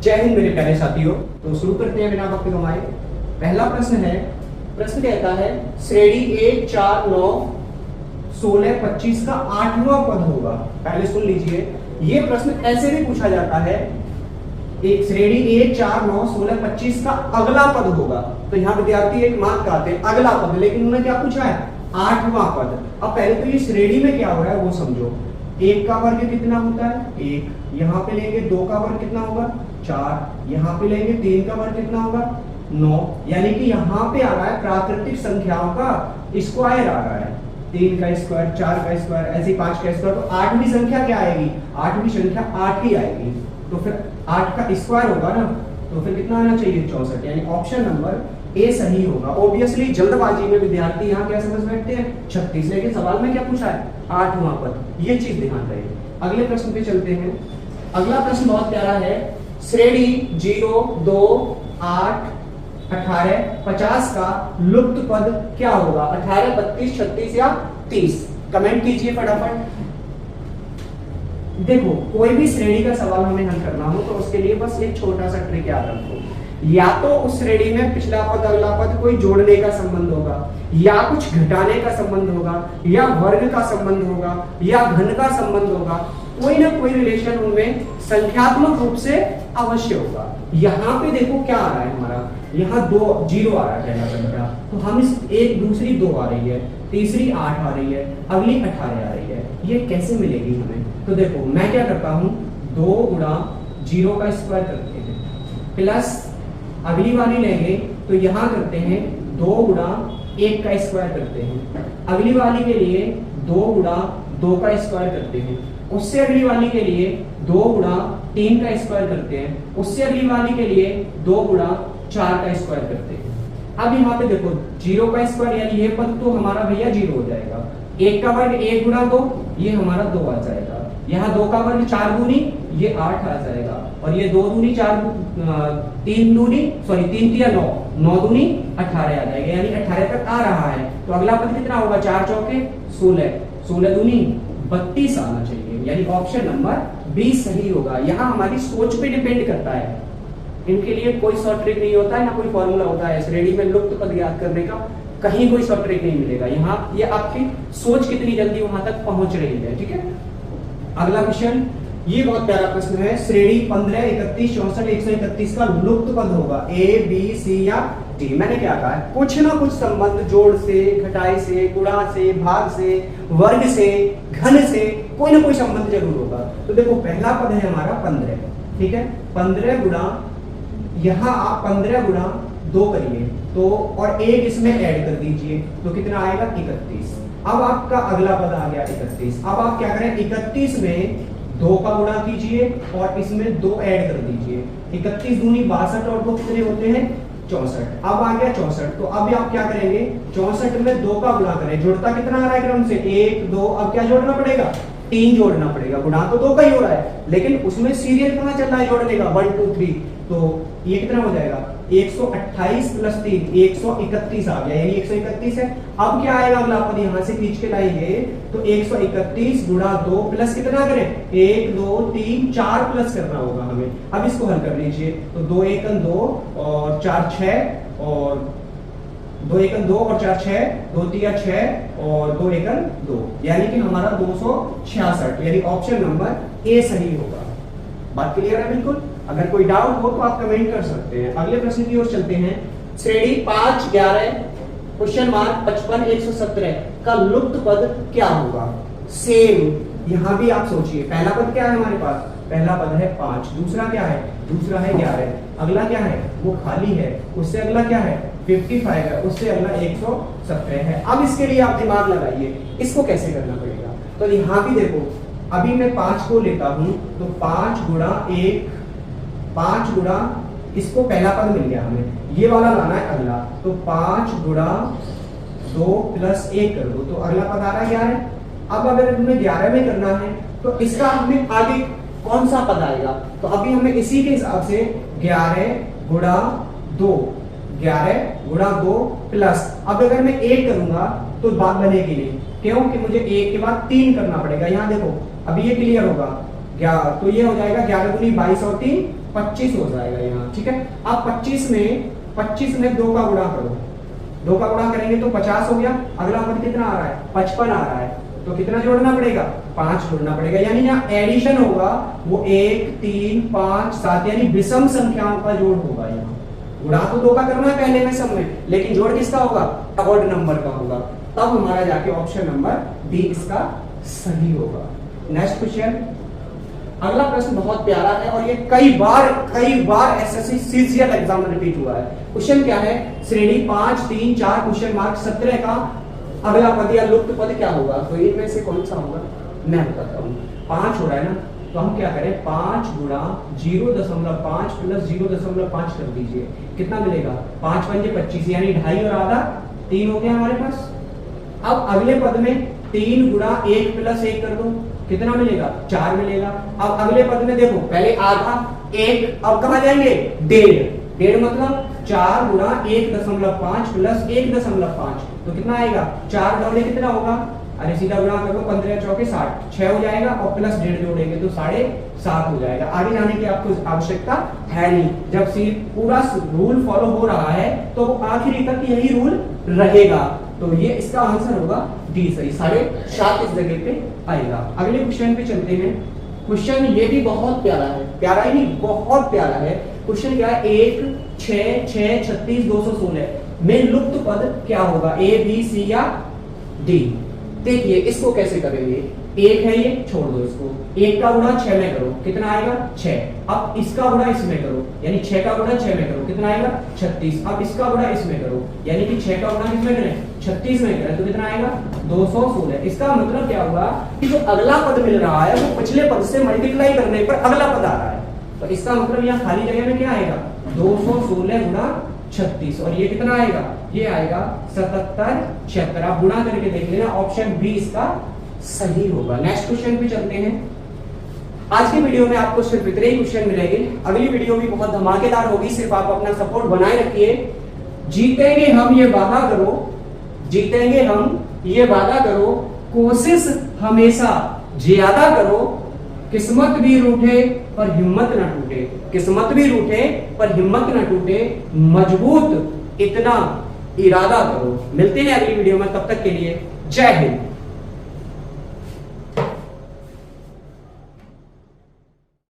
जय हिंद मेरे प्यारे साथियों। तो शुरू करते हैं बिना वक्त गंवाए। पहला प्रश्न है, प्रश्न कहता है श्रेणी 1 4 9 16 25 का 8वां पद होगा। पहले सुन लीजिए, ये प्रश्न ऐसे भी पूछा जाता है, एक श्रेणी 1 4 9 16 25 का अगला पद होगा। तो यहाँ विद्यार्थी एक मार्क आते हैं अगला पद, लेकिन उन्होंने क्या पूछा है 8वां पद। अब पहले तो ये श्रेणी में क्या हो रहा है वो समझो। 1 का वर्ग कितना होता है 1, यहाँ पे लेंगे 2 का वर्ग कितना होगा 4, यहाँ पे लेंगे 3 का वर्ग कितना होगा 9, यानी कि यहाँ पे आ रहा है प्राकृतिक संख्याओं का स्क्वायर आ रहा है। 3 का स्क्वायर, 4 का स्क्वायर, ऐसे 5 का स्क्वायर, तो 8वीं संख्या क्या आएगी, 8वीं संख्या 8 ही आएगी। तो फिर 8 का स्क्वायर होगा ना, तो फिर कितना आना चाहिए 64, यानी ऑप्शन नंबर ए सही होगा। ऑब्वियसली जल्दबाजी में विद्यार्थी यहाँ क्या समझ बैठते हैं 36, लेकिन सवाल में क्या पूछा है 8वां पद, ये चीज ध्यान रहे। अगले प्रश्न पे चलते हैं। अगला प्रश्न बहुत प्यारा है, श्रेणी 0 2 8 18 50 का लुप्त पद क्या होगा। 18 32 36 या 30, कमेंट कीजिए फटाफट। देखो कोई भी श्रेणी का सवाल हमें हल करना हो तो उसके लिए बस एक छोटा सा ट्रिक याद रखो, या तो उस श्रेणी में पिछला पद अगला पद कोई जोड़ने का संबंध होगा, या कुछ घटाने का संबंध होगा, या वर्ग का संबंध होगा, या घन का संबंध होगा। कोई ना कोई रिलेशन उनमें संख्यात्मक रूप से अवश्य होगा। यहाँ पे देखो क्या आ रहा है हमारा, यहाँ 2 0 आ रहा है पहला संख्या, तो हम इस एक दूसरी 2 आ रही है, तीसरी 8 आ रही है, अगली 18 आ रही है, ये कैसे मिलेगी हमें। तो देखो मैं क्या करता हूँ 2 गुणा 0 का स्क्वायर करते हैं, प्लस अगली वाली लेंगे तो यहाँ करते हैं 2 गुणा 1 का स्क्वायर करते हैं, अगली वाली के लिए 2 गुणा 2 का स्क्वायर करते हैं, उससे अगली वाली के लिए 2 गुणा 3 का स्क्वायर करते हैं, उससे अगली वाली के लिए 2 गुणा 4 का स्क्वायर करते हैं। अब यहाँ पे देखो 0 का स्क्वायर यानी ये पद तो हमारा भैया 0 हो जाएगा, 1 का वर्ग 1 गुणा 2 ये हमारा 2 आ जाएगा, यहाँ 2 का वर्ग 4 दूनी ये 8 आ जाएगा, और ये 2 दूनी 4 3 दूनी 3 या 9 9 दूनी 18 आ जाएगा, यानी 18 तक आ रहा है। तो अगला पद कितना होगा 4 चौके 16, 16 दूनी 32 आना चाहिए, यानी ऑप्शन नंबर बी सही होगा। यहाँ हमारी सोच पे डिपेंड करता है, इनके लिए कोई शॉर्ट ट्रिक नहीं होता है ना कोई फॉर्मूला होता है श्रेणी में लुप्त पद याद करने का, कहीं कोई शॉर्ट ट्रिक नहीं मिलेगा। यहाँ ये आपकी सोच कितनी जल्दी वहां तक पहुंच रही है, ठीक है। अगला क्वेश्चन, ये बहुत प्यारा प्रश्न है, श्रेणी 15 31 64 131 का लुप्त पद होगा ए बी सी या डी। मैंने क्या कहा है, कुछ ना कुछ संबंध जोड़ से, घटाई से, गुणा से, भाग से, वर्ग से, घन से, कोई ना कोई संबंध जरूर होगा। तो देखो पहला पद है हमारा 15, ठीक है, 15 गुणा, यहाँ आप 15 गुणा 2 करिए तो, और 1 इसमें ऐड कर दीजिए तो कितना आएगा 31। अब आपका अगला पद आ गया 31। अब आप क्या करें 31 में 2 का गुणा कीजिए और इसमें 2 ऐड कर दीजिए, 31 दूनी 62 और 2 कितने होते हैं 64। अब आ गया 64, तो अब आप क्या करेंगे 64 में 2 का गुणा करें, जुड़ता कितना आ रहा है क्रम से 1 2, अब क्या जोड़ना पड़ेगा 3 जोड़ना पड़ेगा, गुणा तो 2 का ही हो रहा है, लेकिन उसमें सीरियल कहाँ चल रहा है जोड़ने का 1 2 3, तो ये कितना हो जाएगा 128 प्लस 3 131 आ गया, यानी 131 है। अब क्या आएगा अगला पद, यहाँ से खींच के लाएंगे तो 131 गुणा 2 प्लस कितना करें 1 2 3 4 प्लस करना होगा हमें। अब इसको हल कर लीजिए तो 2 1 2 और 4 6 और 2 1 2 और 4 6, 2 3 6 और 2 1 2, यानी कि हमारा 266, यानी ऑप्शन नंबर ए सही होगा। बात क्लियर है बिल्कुल। अगर कोई डाउट हो तो आप कमेंट कर सकते हैं। अगले प्रश्न की ओर चलते हैं, श्रेणी 5 11 क्वेश्चन मार्क 55 117 का लुप्त पद क्या होगा। सेम यहाँ भी आप सोचिए, पहला पद क्या है हमारे पास, पहला पद है 5, दूसरा क्या है, दूसरा है 11, अगला क्या है वो खाली है, उससे अगला क्या है 55 है, उससे अगला 117 है। अब इसके लिए आप दिमाग लगाइए, इसको कैसे करना पड़ेगा। तो यहाँ भी देखो, अभी मैं 5 को लेता हूं तो 5 गुणा 1, 5 गुणा, इसको पहला पद मिल गया हमें, ये वाला लाना है अगला, तो 5 गुणा 2 प्लस 1 कर दो तो अगला पद आ रहा है 11। अब अगर तुम्हें 11 में करना है तो इसका हमें आगे कौन सा पद आएगा, तो अभी हमें इसी के हिसाब से 11 गुणा 2, 11 गुणा 2 प्लस, अब अगर मैं 1 करूंगा तो बात बनेगी नहीं, क्योंकि मुझे 1 के बाद 3 करना पड़ेगा। यहाँ देखो अभी ये क्लियर होगा, तो ये हो जाएगा 11 दूनी 22 और 3 25 हो जाएगा यहाँ, ठीक है। अब 25 में 2 का गुणा करो, 2 का गुणा करेंगे तो 50 हो गया। अगला पद कितना आ रहा है, 55 आ रहा है, तो कितना जोड़ना पड़ेगा, 5 जोड़ना पड़ेगा। यानी यहाँ एडिशन होगा वो 1 3 5 7 यानी विषम संख्याओं का जोड़ होगा। यहाँ गुणा तो 2 का करना है पहले में सब में, लेकिन जोड़ किसका होगा, ऑड नंबर का होगा। तब हमारा जाके ऑप्शन नंबर डी इसका सही होगा। नेक्स्ट क्वेश्चन, अगला प्रश्न बहुत प्यारा है और ये कई बार एसएससी सीजीएल एग्जाम में रिपीट हुआ है। क्वेश्चन क्या है, श्रेणी 5 3 4 क्वेश्चन मार्क 17 का अगला पद या लुप्त पद क्या होगा। तो इनमें से कौन सा होगा, मैं बताता हूँ। 5 हो रहा है ना, तो हम क्या करें, 5 गुणा 0.5 प्लस 0.5 कर दीजिए, कितना मिलेगा, 5 पंजे 25 यानी 2.5 और आधा 3 हो गया हमारे पास। अब अगले पद में 3 गुणा 1 प्लस 1 कर दो, कितना मिलेगा, 4 मिलेगा। अब अगले पद में देखो, पहले आधा 1, अब कहां जाएंगे, 1.5 मतलब 4 गुणा 1.5 प्लस 1.5, तो कितना आएगा, 4 डबल कितना होगा, अरे सीधा गुणा कर लो, 15 चौके 60, 6 हो जाएगा और प्लस 1.5 जोड़ेंगे तो 7.5 हो जाएगा। आगे जाने की आपको आवश्यकता है नहीं, जब पूरा रूल फॉलो हो रहा है तो आखिरी तक यही रूल रहेगा। तो ये इसका आंसर होगा डी सही, 7.5 इस जगह पे आएगा। अगले क्वेश्चन पे चलते हैं। क्वेश्चन ये भी बहुत प्यारा है, प्यारा ही नहीं बहुत प्यारा है। क्वेश्चन क्या है, 1 6 6 36 216 में लुप्त पद क्या होगा, ए बी सी या डी। देखिए इसको कैसे करेंगे, 1 है ये, छोड़ दो इसको, 1 का गुणा 6 में करो, कितना आएगा 6। अब इसका गुणा इसमें करो, यानी 6 का गुणा 6 में करो, कितना आएगा 36। अब इसका गुणा इसमें करो, यानी कि 6 का गुणा किसमें करें, 36 में करें, तो कितना आएगा 216। इसका मतलब क्या हुआ कि जो अगला पद मिल रहा है वो पिछले पद से मल्टीप्लाई करने पर अगला पद आ रहा है। तो इसका मतलब यहाँ खाली जगह में क्या आएगा, 216 गुणा 36 और ये कितना आएगा, ये आएगा 77 76। आप गुणा करके देख लेना, ऑप्शन बी इसका सही होगा। नेक्स्ट क्वेश्चन पे चलते हैं। आज की वीडियो में आपको सिर्फ इतने ही क्वेश्चन मिलेंगे, अगली वीडियो भी बहुत धमाकेदार होगी, सिर्फ आप अपना सपोर्ट बनाए रखिए। जीतेंगे हम ये वादा करो, जीतेंगे हम ये वादा करो, कोशिश हमेशा ज्यादा करो, किस्मत भी रूठे पर हिम्मत न टूटे, किस्मत भी रूठे पर हिम्मत न टूटे, मजबूत इतना इरादा करो। मिलते हैं अगली वीडियो में, तब तक के लिए जय हिंद।